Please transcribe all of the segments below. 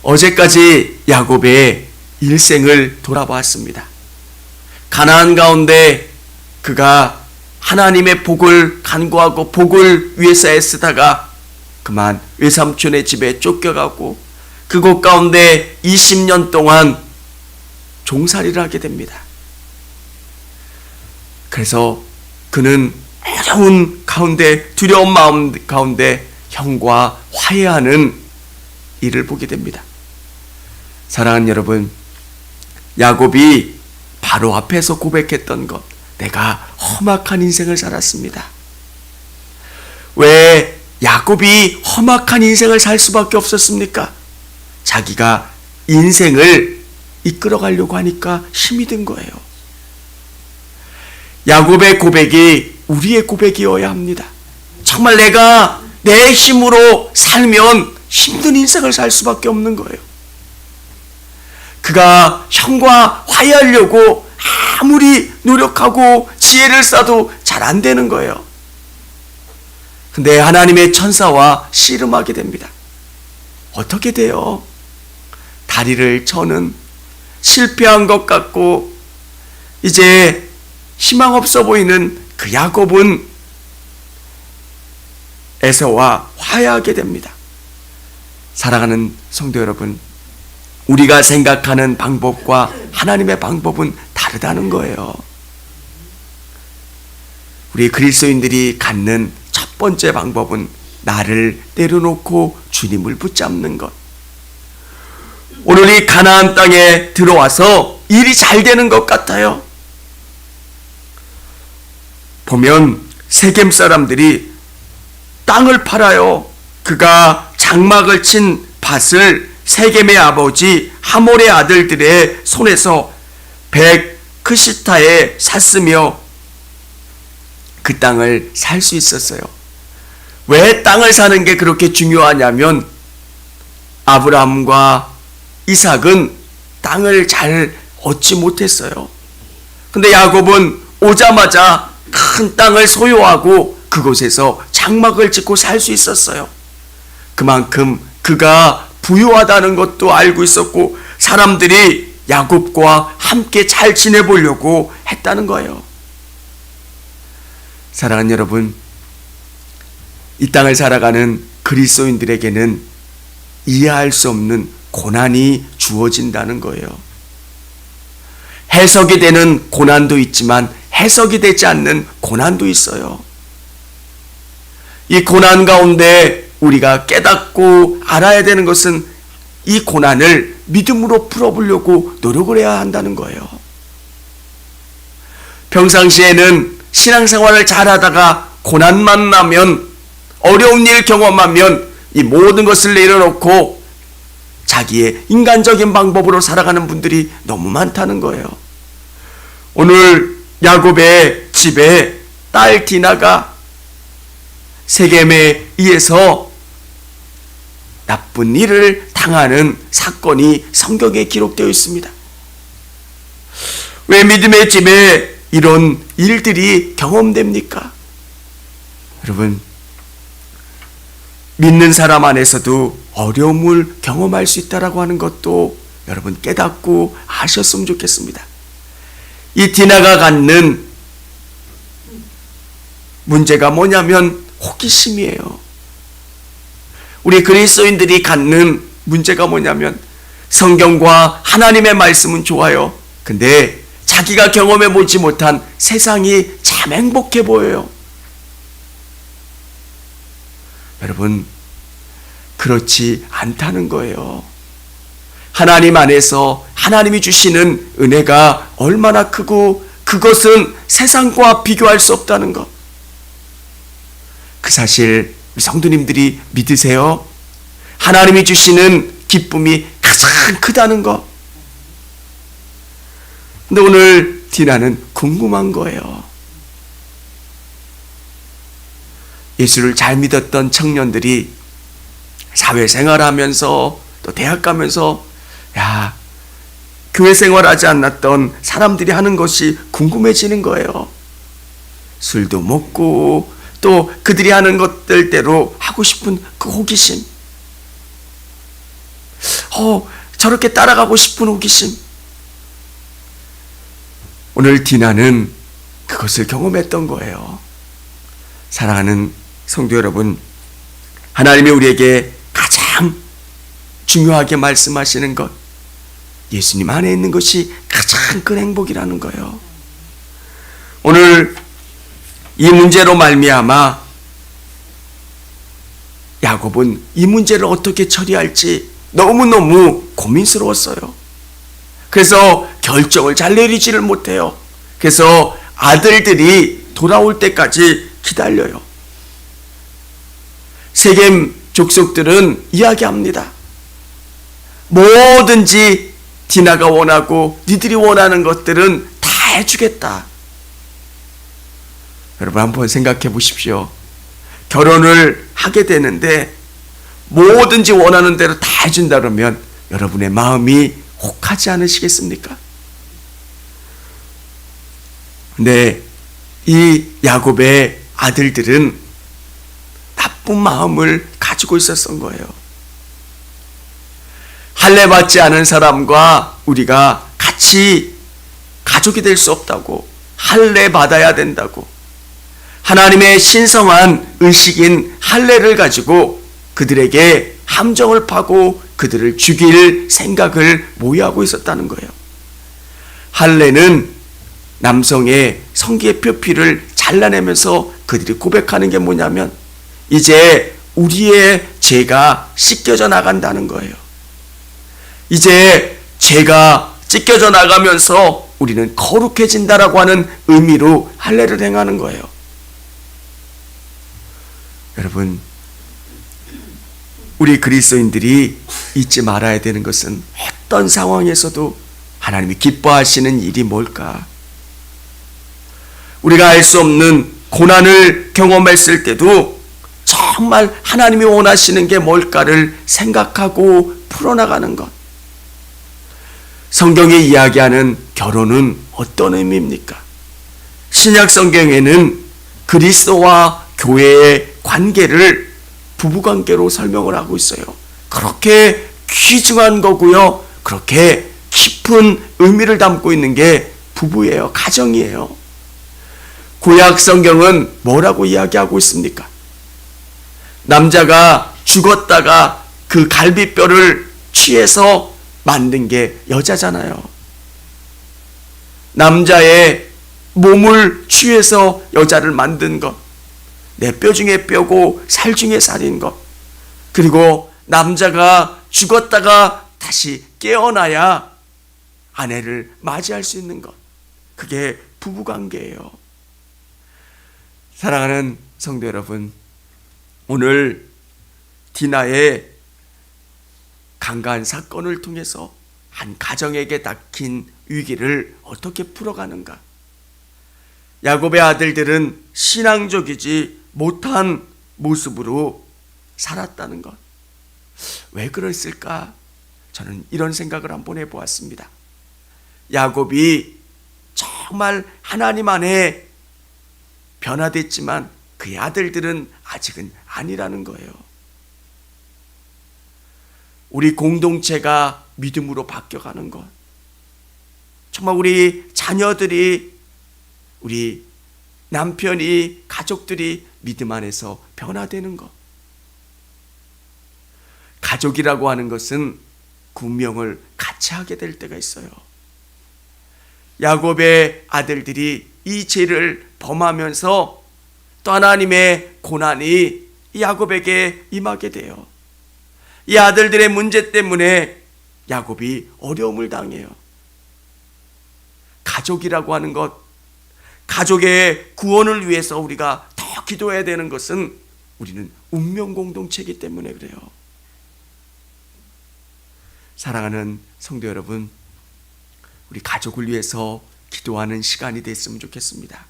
어제까지 야곱의 일생을 돌아보았습니다. 가나안 가운데 그가 하나님의 복을 간구하고 복을 위해서 애쓰다가 그만 외삼촌의 집에 쫓겨가고 그곳 가운데 20년 동안 종살이를 하게 됩니다. 그래서 그는 어려운 가운데, 두려운 마음 가운데 형과 화해하는 일을 보게 됩니다. 사랑하는 여러분, 야곱이 바로 앞에서 고백했던 것, 내가 험악한 인생을 살았습니다. 왜 야곱이 험악한 인생을 살 수밖에 없었습니까? 자기가 인생을 이끌어가려고 하니까 힘이 든 거예요. 야곱의 고백이 우리의 고백이어야 합니다. 정말 내가 내 힘으로 살면 힘든 인생을 살 수밖에 없는 거예요. 그가 형과 화해하려고 아무리 노력하고 지혜를 써도 잘 안 되는 거예요. 근데 하나님의 천사와 씨름하게 됩니다. 어떻게 돼요? 다리를 저는 실패한 것 같고 이제 희망 없어 보이는 그 야곱은 에서와 화해하게 됩니다. 사랑하는 성도 여러분, 우리가 생각하는 방법과 하나님의 방법은 다르다는 거예요. 우리 그리스도인들이 갖는 첫 번째 방법은 나를 내려놓고 주님을 붙잡는 것. 오늘 이 가나안 땅에 들어와서 일이 잘 되는 것 같아요. 보면 세겜 사람들이 땅을 팔아요. 그가 장막을 친 밭을 세겜의 아버지 하몰의 아들들의 손에서 백크시타에 샀으며 그 땅을 살 수 있었어요. 왜 땅을 사는 게 그렇게 중요하냐면 아브라함과 이삭은 땅을 잘 얻지 못했어요. 근데 야곱은 오자마자 큰 땅을 소유하고 그곳에서 장막을 짓고 살 수 있었어요. 그만큼 그가 부유하다는 것도 알고 있었고 사람들이 야곱과 함께 잘 지내보려고 했다는 거예요. 사랑하는 여러분, 이 땅을 살아가는 그리스도인들에게는 이해할 수 없는 고난이 주어진다는 거예요. 해석이 되는 고난도 있지만 해석이 되지 않는 고난도 있어요. 이 고난 가운데 우리가 깨닫고 알아야 되는 것은 이 고난을 믿음으로 풀어보려고 노력을 해야 한다는 거예요. 평상시에는 신앙생활을 잘하다가 고난만 나면, 어려운 일 경험하면 이 모든 것을 내려놓고 자기의 인간적인 방법으로 살아가는 분들이 너무 많다는 거예요. 오늘 야곱의 집에 딸 디나가 세겜에 의해서 나쁜 일을 당하는 사건이 성경에 기록되어 있습니다. 왜 믿음의 집에 이런 일들이 경험됩니까? 여러분, 믿는 사람 안에서도 어려움을 경험할 수 있다라고 하는 것도 여러분 깨닫고 아셨으면 좋겠습니다. 이 디나가 갖는 문제가 뭐냐면 호기심이에요. 우리 그리스도인들이 갖는 문제가 뭐냐면 성경과 하나님의 말씀은 좋아요. 근데 자기가 경험해 보지 못한 세상이 참 행복해 보여요. 여러분, 그렇지 않다는 거예요. 하나님 안에서 하나님이 주시는 은혜가 얼마나 크고 그것은 세상과 비교할 수 없다는 것. 그 사실 우리 성도님들이 믿으세요? 하나님이 주시는 기쁨이 가장 크다는 것. 근데 오늘 디나는 궁금한 거예요. 예수를 잘 믿었던 청년들이 사회생활하면서 또 대학 가면서 교회 생활하지 않았던 사람들이 하는 것이 궁금해지는 거예요. 술도 먹고 또 그들이 하는 것들대로 하고 싶은 그 호기심. 저렇게 따라가고 싶은 호기심. 오늘 디나는 그것을 경험했던 거예요. 사랑하는 성도 여러분, 하나님이 우리에게 가장 중요하게 말씀하시는 것, 예수님 안에 있는 것이 가장 큰 행복이라는 거예요. 오늘 이 문제로 말미암아 야곱은 이 문제를 어떻게 처리할지 너무너무 고민스러웠어요. 그래서 결정을 잘 내리지를 못해요. 그래서 아들들이 돌아올 때까지 기다려요. 세겜 족속들은 이야기합니다. 뭐든지 디나가 원하고 니들이 원하는 것들은 다 해주겠다. 여러분 한번 생각해 보십시오. 결혼을 하게 되는데 뭐든지 원하는 대로 다 해준다 그러면 여러분의 마음이 혹하지 않으시겠습니까? 근데 이 야곱의 아들들은 나쁜 마음을 가지고 있었던 거예요. 할례 받지 않은 사람과 우리가 같이 가족이 될 수 없다고, 할례 받아야 된다고, 하나님의 신성한 의식인 할례를 가지고 그들에게 함정을 파고 그들을 죽일 생각을 모의하고 있었다는 거예요. 할례는 남성의 성기의 표피를 잘라내면서 그들이 고백하는 게 뭐냐면 이제 우리의 죄가 씻겨져 나간다는 거예요. 이제 죄가 찢겨져 나가면서 우리는 거룩해진다라고 하는 의미로 할례를 행하는 거예요. 여러분, 우리 그리스도인들이 잊지 말아야 되는 것은 어떤 상황에서도 하나님이 기뻐하시는 일이 뭘까? 우리가 알 수 없는 고난을 경험했을 때도 정말 하나님이 원하시는 게 뭘까를 생각하고 풀어나가는 것. 성경이 이야기하는 결혼은 어떤 의미입니까? 신약 성경에는 그리스도와 교회의 관계를 부부관계로 설명을 하고 있어요. 그렇게 귀중한 거고요. 그렇게 깊은 의미를 담고 있는 게 부부예요. 가정이에요. 구약 성경은 뭐라고 이야기하고 있습니까? 남자가 죽었다가 그 갈비뼈를 취해서 만든 게 여자잖아요. 남자의 몸을 취해서 여자를 만든 것, 내 뼈 중에 뼈고 살 중에 살인 것, 그리고 남자가 죽었다가 다시 깨어나야 아내를 맞이할 수 있는 것, 그게 부부관계예요. 사랑하는 성도 여러분, 오늘 디나의 강간 사건을 통해서 한 가정에게 닥친 위기를 어떻게 풀어가는가? 야곱의 아들들은 신앙적이지 못한 모습으로 살았다는 것. 왜 그랬을까? 저는 이런 생각을 한번 해보았습니다. 야곱이 정말 하나님 안에 변화됐지만 그의 아들들은 아직은 아니라는 거예요. 우리 공동체가 믿음으로 바뀌어가는 것, 정말 우리 자녀들이, 우리 남편이, 가족들이 믿음 안에서 변화되는 것. 가족이라고 하는 것은 운명을 같이 하게 될 때가 있어요. 야곱의 아들들이 이 죄를 범하면서 또 하나님의 고난이 야곱에게 임하게 돼요. 이 아들들의 문제 때문에 야곱이 어려움을 당해요. 가족이라고 하는 것, 가족의 구원을 위해서 우리가 더 기도해야 되는 것은 우리는 운명 공동체이기 때문에 그래요. 사랑하는 성도 여러분, 우리 가족을 위해서 기도하는 시간이 됐으면 좋겠습니다.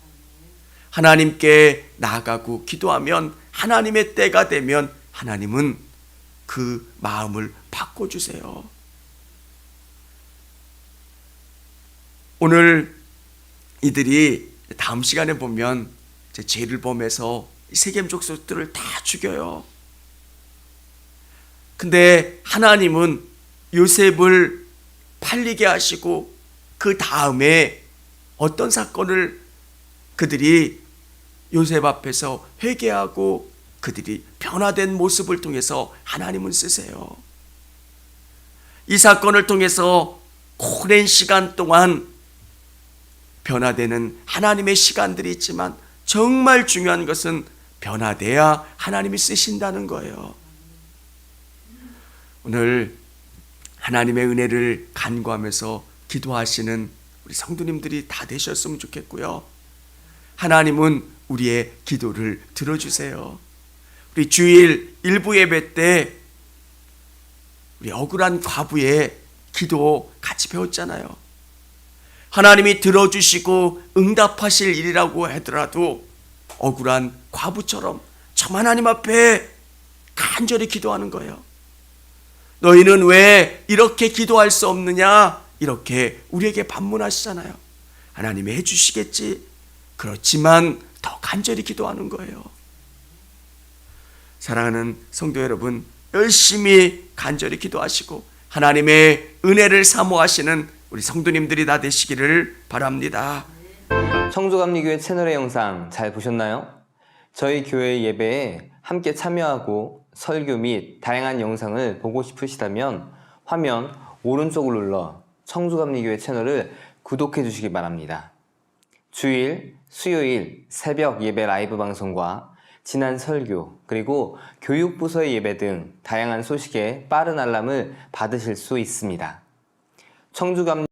하나님께 나아가고 기도하면 하나님의 때가 되면 하나님은 그 마음을 바꿔주세요. 오늘 이들이 다음 시간에 보면 죄를 범해서 세겜 족속들을 다 죽여요. 근데 하나님은 요셉을 팔리게 하시고 그 다음에 어떤 사건을 그들이 요셉 앞에서 회개하고 그들이 변화된 모습을 통해서 하나님은 쓰세요. 이 사건을 통해서 오랜 시간 동안 변화되는 하나님의 시간들이 있지만 정말 중요한 것은 변화돼야 하나님이 쓰신다는 거예요. 오늘 하나님의 은혜를 간구하면서 기도하시는 우리 성도님들이 다 되셨으면 좋겠고요. 하나님은 우리의 기도를 들어주세요. 우리 주일 일부 예배 때 우리 억울한 과부의 기도 같이 배웠잖아요. 하나님이 들어주시고 응답하실 일이라고 하더라도 억울한 과부처럼 참 하나님 앞에 간절히 기도하는 거예요. 너희는 왜 이렇게 기도할 수 없느냐? 이렇게 우리에게 반문하시잖아요. 하나님이 해주시겠지. 그렇지만 더 간절히 기도하는 거예요. 사랑하는 성도 여러분, 열심히 간절히 기도하시고 하나님의 은혜를 사모하시는 우리 성도님들이 다 되시기를 바랍니다. 청주감리교회 채널의 영상 잘 보셨나요? 저희 교회 예배에 함께 참여하고 설교 및 다양한 영상을 보고 싶으시다면 화면 오른쪽을 눌러 청주감리교회 채널을 구독해 주시기 바랍니다. 주일, 수요일 새벽 예배 라이브 방송과 지난 설교, 그리고 교육부서의 예배 등 다양한 소식에 빠른 알람을 받으실 수 있습니다. 청주감